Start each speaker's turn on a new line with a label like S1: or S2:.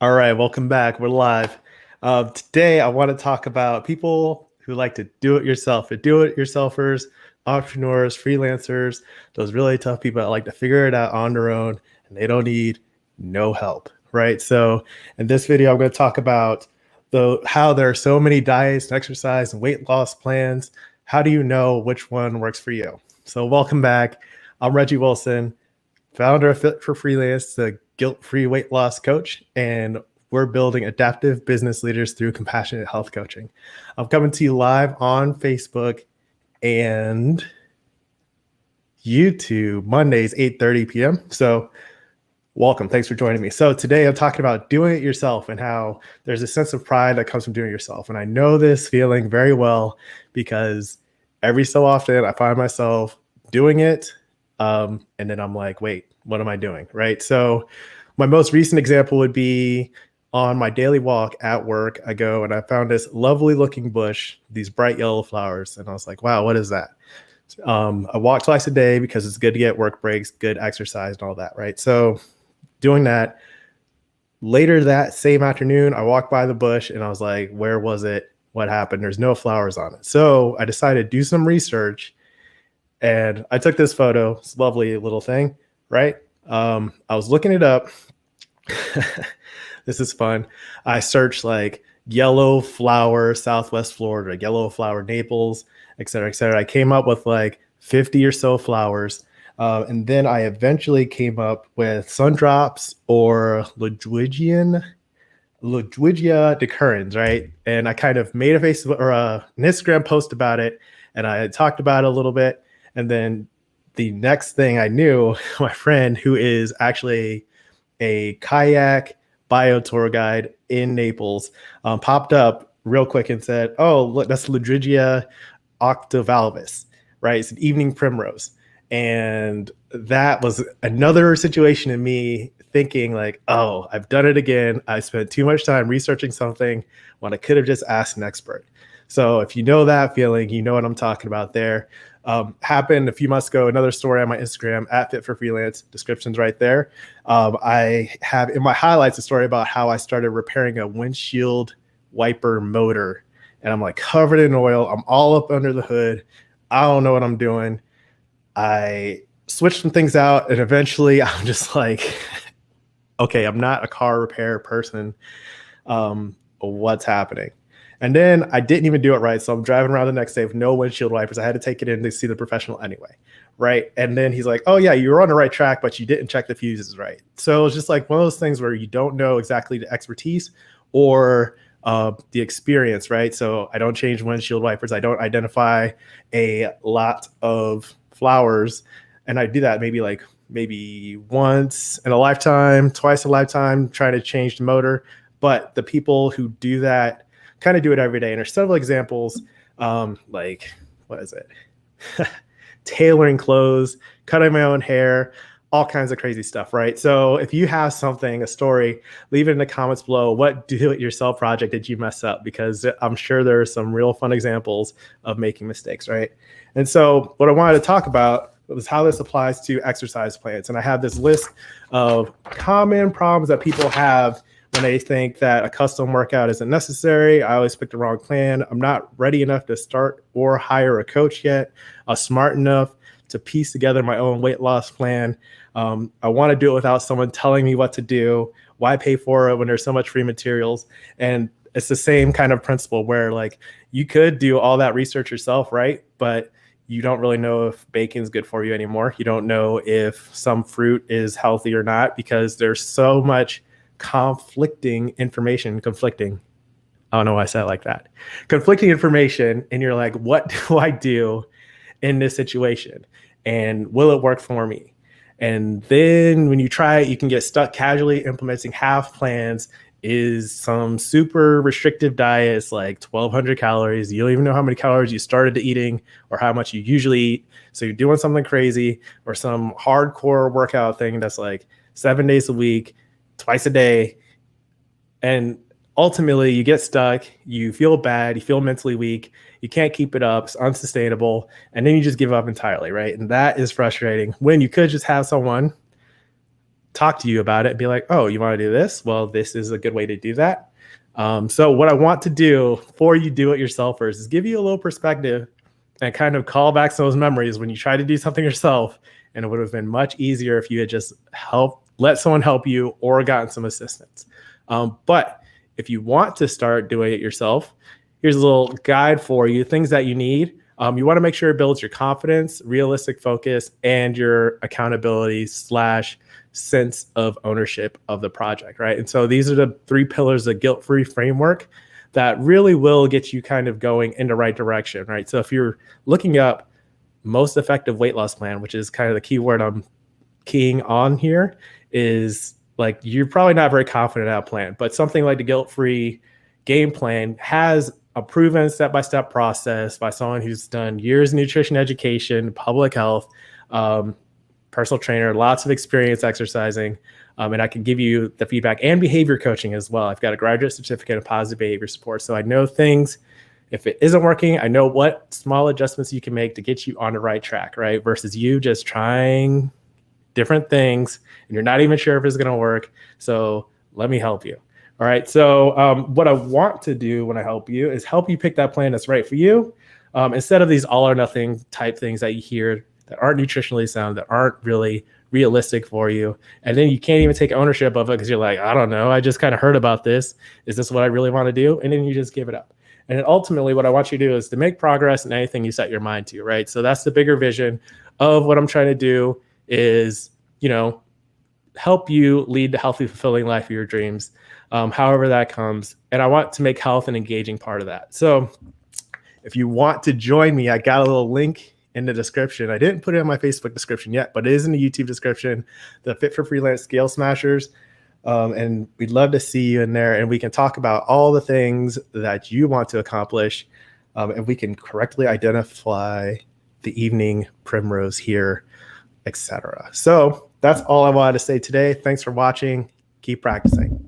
S1: All right, welcome back. We're live. Today, I want to talk about people who like to do it yourself, do-it-yourselfers, entrepreneurs, freelancers, those really tough people that like to figure it out on their own and they don't need no help, right? So, in this video, I'm going to talk about how there are so many diets and exercise and weight loss plans. How do you know which one works for you? So, welcome back. I'm Reggie Wilson, founder of Fit for Freelance, the guilt-free weight loss coach, and we're building adaptive business leaders through compassionate health coaching. I'm coming to you live on Facebook and YouTube Mondays, 8:30 p.m. So welcome. Thanks for joining me. So today I'm talking about doing it yourself and how there's a sense of pride that comes from doing it yourself. And I know this feeling very well because every so often I find myself doing it. And then I'm like, wait, what am I doing? Right. So my most recent example would be on my daily walk at work. I go and I found this lovely looking bush, these bright yellow flowers. And I was like, wow, what is that? I walk twice a day because it's good to get work breaks, good exercise and all that. Right. So doing that, later that same afternoon, I walked by the bush and I was like, where was it? What happened? There's no flowers on it. So I decided to do some research and I took this photo. It's a lovely little thing, right? I was looking it up. This is fun. I searched like yellow flower, Southwest Florida, yellow flower, Naples, et cetera, et cetera. I came up with like 50 or so flowers. And then I eventually came up with sundrops or Ludwigia decurrens, right? And I kind of made a Facebook or an Instagram post about it, and I talked about it a little bit. And then the next thing I knew, my friend, who is actually a kayak bio tour guide in Naples, popped up real quick and said, "Oh, look, that's Ludwigia octavalvis, right? It's an evening primrose." And that was another situation in me thinking like, oh, I've done it again. I spent too much time researching something when I could have just asked an expert. So if you know that feeling, you know what I'm talking about there. Happened a few months ago, another story on my Instagram at Fit for Freelance, description's right there. I have in my highlights a story about how I started repairing a windshield wiper motor. And I'm like covered in oil. I'm all up under the hood. I don't know what I'm doing. I switched some things out, and eventually I'm just like, okay, I'm not a car repair person. What's happening? And then I didn't even do it right. So I'm driving around the next day with no windshield wipers. I had to take it in to see the professional anyway. Right. And then he's like, oh, yeah, you were on the right track, but you didn't check the fuses right. So it's just like one of those things where you don't know exactly the expertise or the experience. Right. So I don't change windshield wipers. I don't identify a lot of flowers. And I do that maybe once in a lifetime, twice a lifetime, trying to change the motor. But the people who do that kind of do it every day. And there's several examples, like, what is it? Tailoring clothes, cutting my own hair, all kinds of crazy stuff, right? So if you have something, a story, leave it in the comments below. What do-it-yourself project did you mess up? Because I'm sure there are some real fun examples of making mistakes, right? And so what I wanted to talk about was how this applies to exercise plans. And I have this list of common problems that people have when they think that a custom workout isn't necessary. I always pick the wrong plan. I'm not ready enough to start or hire a coach yet. I'm smart enough to piece together my own weight loss plan. I want to do it without someone telling me what to do. Why pay for it when there's so much free materials? And it's the same kind of principle where like you could do all that research yourself, right? But you don't really know if bacon's good for you anymore. You don't know if some fruit is healthy or not because there's so much conflicting. I don't know why I said it like that. Conflicting information. And you're like, what do I do in this situation? And will it work for me? And then when you try it, you can get stuck casually implementing half plans. Is some super restrictive diets like 1,200 calories. You don't even know how many calories you started to eating or how much you usually eat. So you're doing something crazy or some hardcore workout thing that's like 7 days a week, twice a day. And ultimately you get stuck, you feel bad, you feel mentally weak, you can't keep it up, it's unsustainable, and then you just give up entirely, right? And that is frustrating when you could just have someone talk to you about it and be like, oh, you want to do this? Well, this is a good way to do that. So what I want to do for you do-it-yourselfers is give you a little perspective and kind of call back some of those memories when you try to do something yourself. And it would have been much easier if you had just let someone help you or gotten some assistance. But if you want to start doing it yourself, here's a little guide for you, things that you need. You want to make sure it builds your confidence, realistic focus, and your accountability / sense of ownership of the project, right? And so these are the 3 pillars of guilt-free framework that really will get you kind of going in the right direction, right? So if you're looking up most effective weight loss plan, which is kind of the key word I'm keying on here, is like, you're probably not very confident in that plan, but something like the Guilt-free Game Plan has a proven step-by-step process by someone who's done years of nutrition education, public health, personal trainer, lots of experience exercising. And I can give you the feedback and behavior coaching as well. I've got a graduate certificate of positive behavior support. So I know things, if it isn't working, I know what small adjustments you can make to get you on the right track, right? Versus you just trying different things and you're not even sure if it's going to work. So let me help you. All right. So what I want to do when I help you is help you pick that plan that's right for you. Instead of these all or nothing type things that you hear that aren't nutritionally sound, that aren't really realistic for you. And then you can't even take ownership of it because you're like, I don't know, I just kind of heard about this. Is this what I really want to do? And then you just give it up. And then ultimately what I want you to do is to make progress in anything you set your mind to, right? So that's the bigger vision of what I'm trying to do is, help you lead the healthy, fulfilling life of your dreams, however that comes. And I want to make health an engaging part of that. So if you want to join me, I got a little link in the description. I didn't put it in my Facebook description yet, but it is in the YouTube description, the Fit for Freelance Scale Smashers. And we'd love to see you in there, and we can talk about all the things that you want to accomplish. And we can correctly identify the evening primrose here, etc. So that's all I wanted to say today. Thanks for watching. Keep practicing.